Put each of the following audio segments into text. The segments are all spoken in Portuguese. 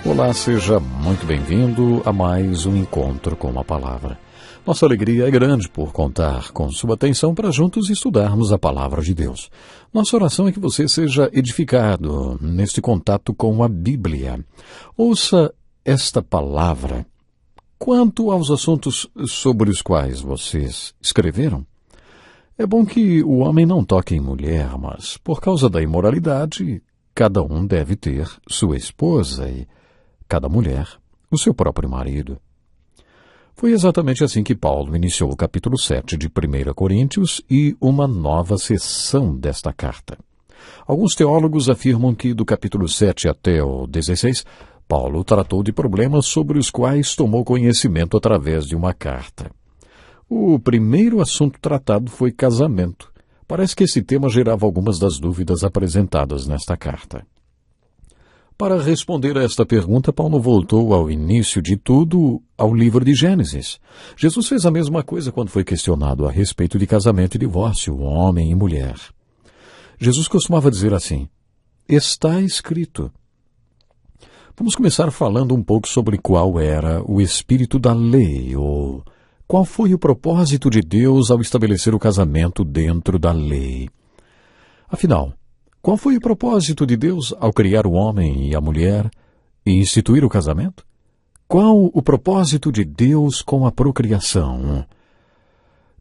Olá, seja muito bem-vindo a mais um encontro com a Palavra. Nossa alegria é grande por contar com sua atenção para juntos estudarmos a Palavra de Deus. Nossa oração é que você seja edificado neste contato com a Bíblia. Ouça esta palavra. Quanto aos assuntos sobre os quais vocês escreveram, é bom que o homem não toque em mulher, mas por causa da imoralidade, cada um deve ter sua esposa e cada mulher o seu próprio marido. Foi exatamente assim que Paulo iniciou o capítulo 7 de 1 Coríntios e uma nova seção desta carta. Alguns teólogos afirmam que do capítulo 7 até o 16, Paulo tratou de problemas sobre os quais tomou conhecimento através de uma carta. O primeiro assunto tratado foi casamento. Parece que esse tema gerava algumas das dúvidas apresentadas nesta carta. Para responder a esta pergunta, Paulo voltou ao início de tudo, ao livro de Gênesis. Jesus fez a mesma coisa quando foi questionado a respeito de casamento e divórcio, homem e mulher. Jesus costumava dizer assim: está escrito. Vamos começar falando um pouco sobre qual era o espírito da lei, ou qual foi o propósito de Deus ao estabelecer o casamento dentro da lei. Afinal, qual foi o propósito de Deus ao criar o homem e a mulher e instituir o casamento? Qual o propósito de Deus com a procriação?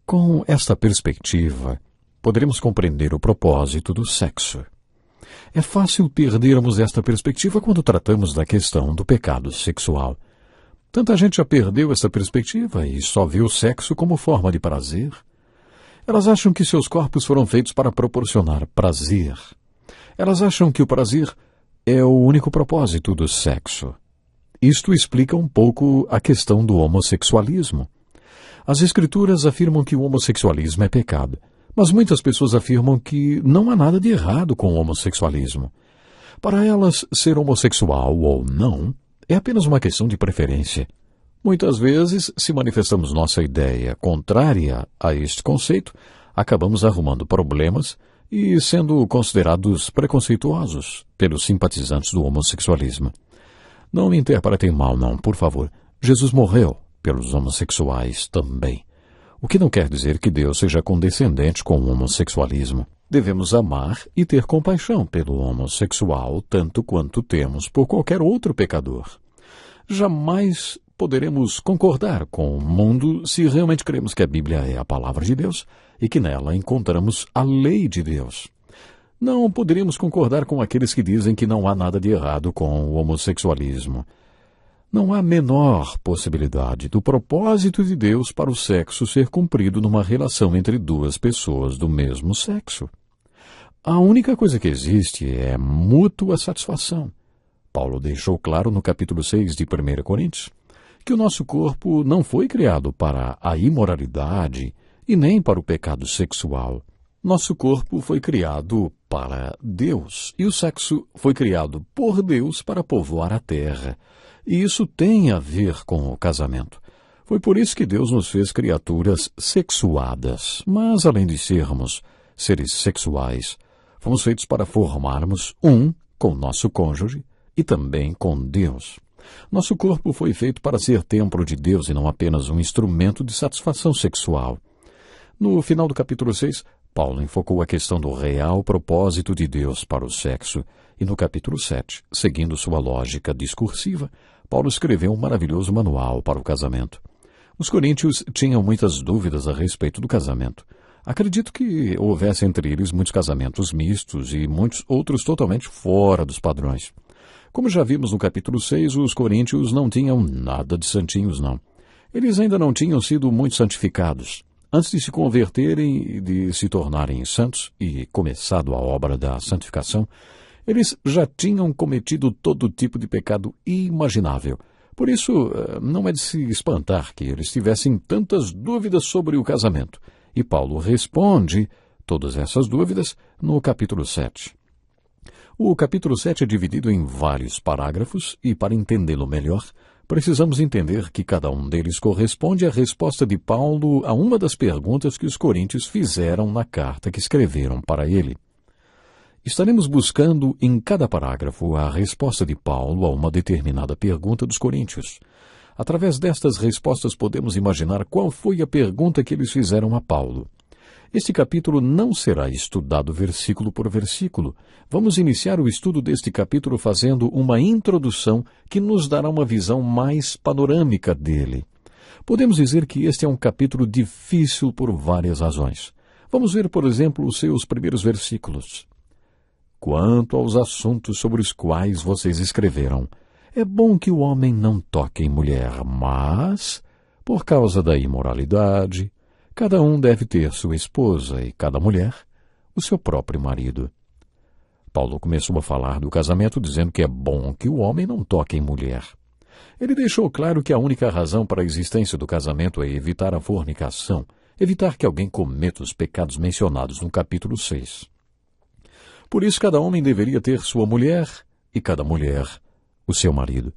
Com esta perspectiva, poderemos compreender o propósito do sexo. É fácil perdermos esta perspectiva quando tratamos da questão do pecado sexual. Tanta gente já perdeu essa perspectiva e só vê o sexo como forma de prazer. Elas acham que seus corpos foram feitos para proporcionar prazer. Elas acham que o prazer é o único propósito do sexo. Isto explica um pouco a questão do homossexualismo. As Escrituras afirmam que o homossexualismo é pecado, mas muitas pessoas afirmam que não há nada de errado com o homossexualismo. Para elas, ser homossexual ou não é apenas uma questão de preferência. Muitas vezes, se manifestamos nossa ideia contrária a este conceito, acabamos arrumando problemas e sendo considerados preconceituosos pelos simpatizantes do homossexualismo. Não me interpretem mal, não, por favor. Jesus morreu pelos homossexuais também. O que não quer dizer que Deus seja condescendente com o homossexualismo. Devemos amar e ter compaixão pelo homossexual, tanto quanto temos por qualquer outro pecador. Jamais poderemos concordar com o mundo se realmente cremos que a Bíblia é a palavra de Deus e que nela encontramos a lei de Deus. Não poderíamos concordar com aqueles que dizem que não há nada de errado com o homossexualismo. Não há menor possibilidade do propósito de Deus para o sexo ser cumprido numa relação entre duas pessoas do mesmo sexo. A única coisa que existe é mútua satisfação. Paulo deixou claro no capítulo 6 de 1 Coríntios que o nosso corpo não foi criado para a imoralidade e nem para o pecado sexual. Nosso corpo foi criado para Deus e o sexo foi criado por Deus para povoar a terra. E isso tem a ver com o casamento. Foi por isso que Deus nos fez criaturas sexuadas. Mas, além de sermos seres sexuais, fomos feitos para formarmos um com nosso cônjuge e também com Deus. Nosso corpo foi feito para ser templo de Deus e não apenas um instrumento de satisfação sexual. No final do capítulo 6, Paulo enfocou a questão do real propósito de Deus para o sexo. E no capítulo 7, seguindo sua lógica discursiva, Paulo escreveu um maravilhoso manual para o casamento. Os coríntios tinham muitas dúvidas a respeito do casamento. Acredito que houvesse entre eles muitos casamentos mistos e muitos outros totalmente fora dos padrões. Como já vimos no capítulo 6, os coríntios não tinham nada de santinhos, não. Eles ainda não tinham sido muito santificados. Antes de se converterem e de se tornarem santos e começado a obra da santificação, eles já tinham cometido todo tipo de pecado imaginável. Por isso, não é de se espantar que eles tivessem tantas dúvidas sobre o casamento. E Paulo responde todas essas dúvidas no capítulo 7. O capítulo 7 é dividido em vários parágrafos e, para entendê-lo melhor, precisamos entender que cada um deles corresponde à resposta de Paulo a uma das perguntas que os coríntios fizeram na carta que escreveram para ele. Estaremos buscando em cada parágrafo a resposta de Paulo a uma determinada pergunta dos coríntios. Através destas respostas podemos imaginar qual foi a pergunta que eles fizeram a Paulo. Este capítulo não será estudado versículo por versículo. Vamos iniciar o estudo deste capítulo fazendo uma introdução que nos dará uma visão mais panorâmica dele. Podemos dizer que este é um capítulo difícil por várias razões. Vamos ver, por exemplo, os seus primeiros versículos. Quanto aos assuntos sobre os quais vocês escreveram, é bom que o homem não toque em mulher, mas, por causa da imoralidade, cada um deve ter sua esposa e cada mulher o seu próprio marido. Paulo começou a falar do casamento dizendo que é bom que o homem não toque em mulher. Ele deixou claro que a única razão para a existência do casamento é evitar a fornicação, evitar que alguém cometa os pecados mencionados no capítulo 6. Por isso, cada homem deveria ter sua mulher e cada mulher o seu marido.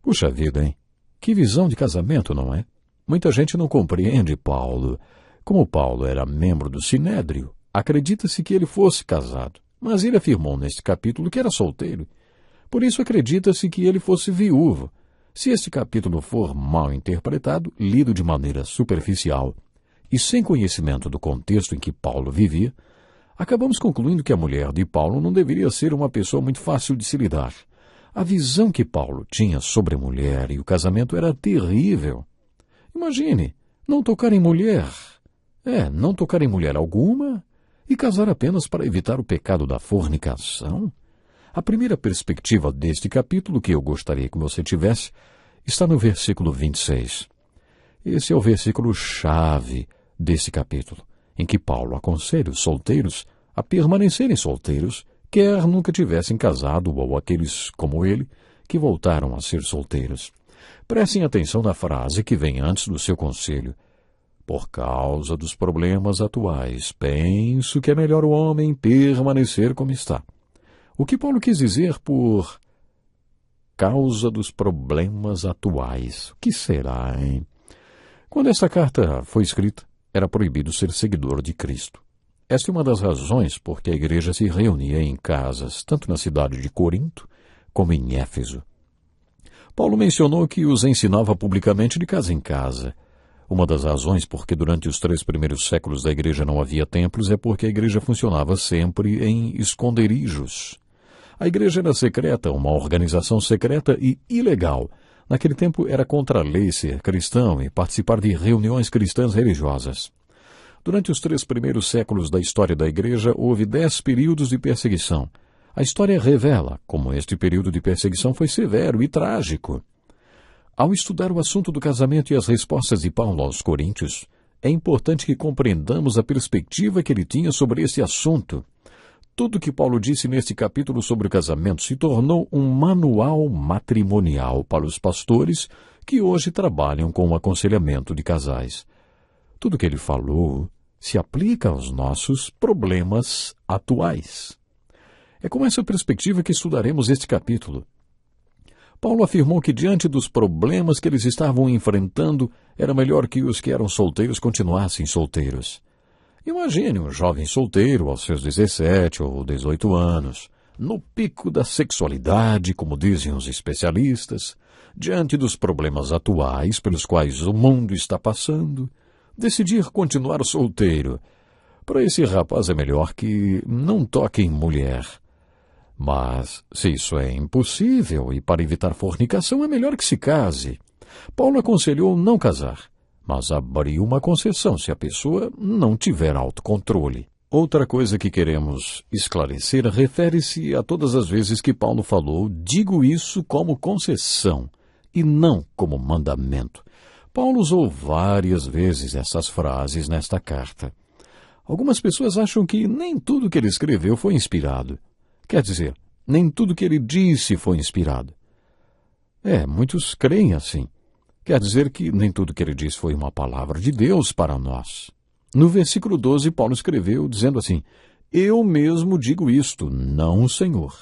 Puxa vida, hein? Que visão de casamento, não é? Muita gente não compreende Paulo. Como Paulo era membro do Sinédrio, acredita-se que ele fosse casado, mas ele afirmou neste capítulo que era solteiro. Por isso acredita-se que ele fosse viúvo. Se este capítulo for mal interpretado, lido de maneira superficial e sem conhecimento do contexto em que Paulo vivia, acabamos concluindo que a mulher de Paulo não deveria ser uma pessoa muito fácil de se lidar. A visão que Paulo tinha sobre a mulher e o casamento era terrível. Imagine, não tocar em mulher. Não tocar em mulher alguma e casar apenas para evitar o pecado da fornicação. A primeira perspectiva deste capítulo que eu gostaria que você tivesse está no versículo 26. Esse é o versículo-chave desse capítulo, em que Paulo aconselha os solteiros a permanecerem solteiros, quer nunca tivessem casado ou aqueles, como ele, que voltaram a ser solteiros. Prestem atenção na frase que vem antes do seu conselho. Por causa dos problemas atuais, penso que é melhor o homem permanecer como está. O que Paulo quis dizer por causa dos problemas atuais? O que será, hein? Quando essa carta foi escrita, era proibido ser seguidor de Cristo. Esta é uma das razões por que a igreja se reunia em casas, tanto na cidade de Corinto como em Éfeso. Paulo mencionou que os ensinava publicamente de casa em casa. Uma das razões por que durante os 3 primeiros séculos da igreja não havia templos é porque a igreja funcionava sempre em esconderijos. A igreja era secreta, uma organização secreta e ilegal. Naquele tempo era contra a lei ser cristão e participar de reuniões cristãs religiosas. Durante os 3 primeiros séculos da história da igreja, houve 10 períodos de perseguição. A história revela como este período de perseguição foi severo e trágico. Ao estudar o assunto do casamento e as respostas de Paulo aos coríntios, é importante que compreendamos a perspectiva que ele tinha sobre esse assunto. Tudo que Paulo disse neste capítulo sobre o casamento se tornou um manual matrimonial para os pastores que hoje trabalham com o aconselhamento de casais. Tudo que ele falou se aplica aos nossos problemas atuais. É com essa perspectiva que estudaremos este capítulo. Paulo afirmou que diante dos problemas que eles estavam enfrentando, era melhor que os que eram solteiros continuassem solteiros. Imagine um jovem solteiro aos seus 17 ou 18 anos, no pico da sexualidade, como dizem os especialistas, diante dos problemas atuais pelos quais o mundo está passando, decidir continuar solteiro. Para esse rapaz é melhor que não toque em mulher. Mas, se isso é impossível e para evitar fornicação, é melhor que se case. Paulo aconselhou não casar, mas abriu uma concessão se a pessoa não tiver autocontrole. Outra coisa que queremos esclarecer refere-se a todas as vezes que Paulo falou, digo isso como concessão e não como mandamento. Paulo usou várias vezes essas frases nesta carta. Algumas pessoas acham que nem tudo que ele escreveu foi inspirado. Quer dizer, nem tudo que ele disse foi inspirado. Muitos creem assim. Quer dizer que nem tudo que ele disse foi uma palavra de Deus para nós. No versículo 12, Paulo escreveu dizendo assim, eu mesmo digo isto, não o Senhor.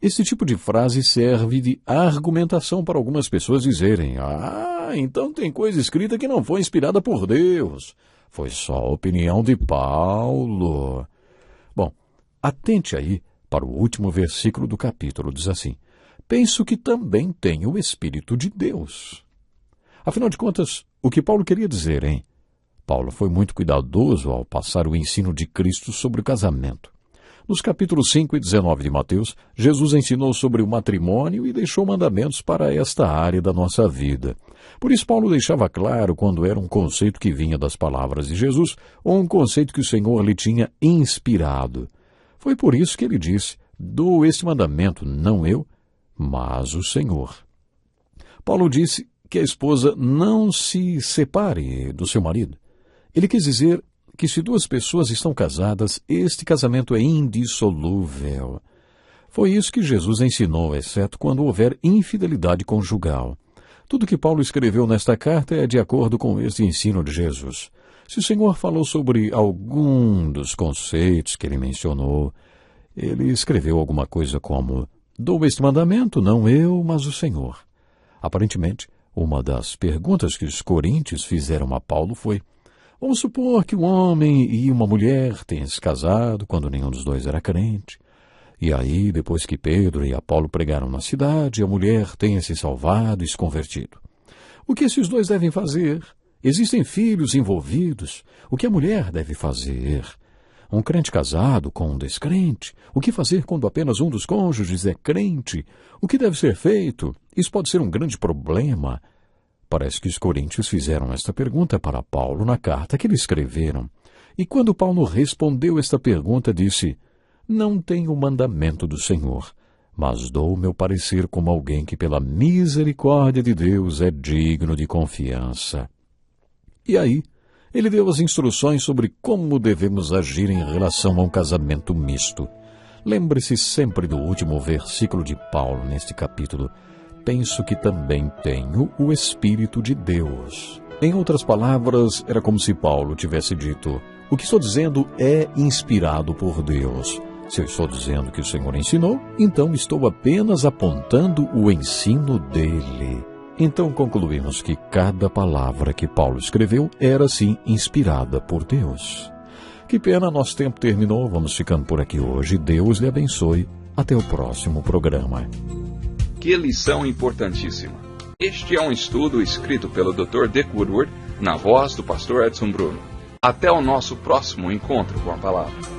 Esse tipo de frase serve de argumentação para algumas pessoas dizerem, então tem coisa escrita que não foi inspirada por Deus. Foi só a opinião de Paulo. Bom, Atente aí para o último versículo do capítulo, diz assim: penso que também tem o Espírito de Deus. Afinal de contas, o que Paulo queria dizer, hein? Paulo foi muito cuidadoso ao passar o ensino de Cristo sobre o casamento. Nos capítulos 5 e 19 de Mateus, Jesus ensinou sobre o matrimônio e deixou mandamentos para esta área da nossa vida. Por isso, Paulo deixava claro quando era um conceito que vinha das palavras de Jesus ou um conceito que o Senhor lhe tinha inspirado. Foi por isso que ele disse: dou este mandamento, não eu, mas o Senhor. Paulo disse que a esposa não se separe do seu marido. Ele quis dizer que se duas pessoas estão casadas, este casamento é indissolúvel. Foi isso que Jesus ensinou, exceto quando houver infidelidade conjugal. Tudo que Paulo escreveu nesta carta é de acordo com este ensino de Jesus. Se o Senhor falou sobre algum dos conceitos que ele mencionou, ele escreveu alguma coisa como: dou este mandamento, não eu, mas o Senhor. Aparentemente, uma das perguntas que os coríntios fizeram a Paulo foi: vamos supor que um homem e uma mulher tenham se casado quando nenhum dos dois era crente. E aí, depois que Pedro e Apolo pregaram na cidade, a mulher tenha se salvado e se convertido. O que esses dois devem fazer? Existem filhos envolvidos. O que a mulher deve fazer? Um crente casado com um descrente? O que fazer quando apenas um dos cônjuges é crente? O que deve ser feito? Isso pode ser um grande problema. Parece que os coríntios fizeram esta pergunta para Paulo na carta que lhe escreveram. E quando Paulo respondeu esta pergunta, disse: não tenho o mandamento do Senhor, mas dou o meu parecer como alguém que pela misericórdia de Deus é digno de confiança. E aí, ele deu as instruções sobre como devemos agir em relação a um casamento misto. Lembre-se sempre do último versículo de Paulo neste capítulo: penso que também tenho o Espírito de Deus. Em outras palavras, era como se Paulo tivesse dito: o que estou dizendo é inspirado por Deus. Se eu estou dizendo que o Senhor ensinou, então estou apenas apontando o ensino dele. Então concluímos que cada palavra que Paulo escreveu era, sim, inspirada por Deus. Que pena, nosso tempo terminou. Vamos ficando por aqui hoje. Deus lhe abençoe. Até o próximo programa. Que lição importantíssima! Este é um estudo escrito pelo Dr. Dick Woodward, na voz do pastor Edson Bruno. Até o nosso próximo encontro com a palavra.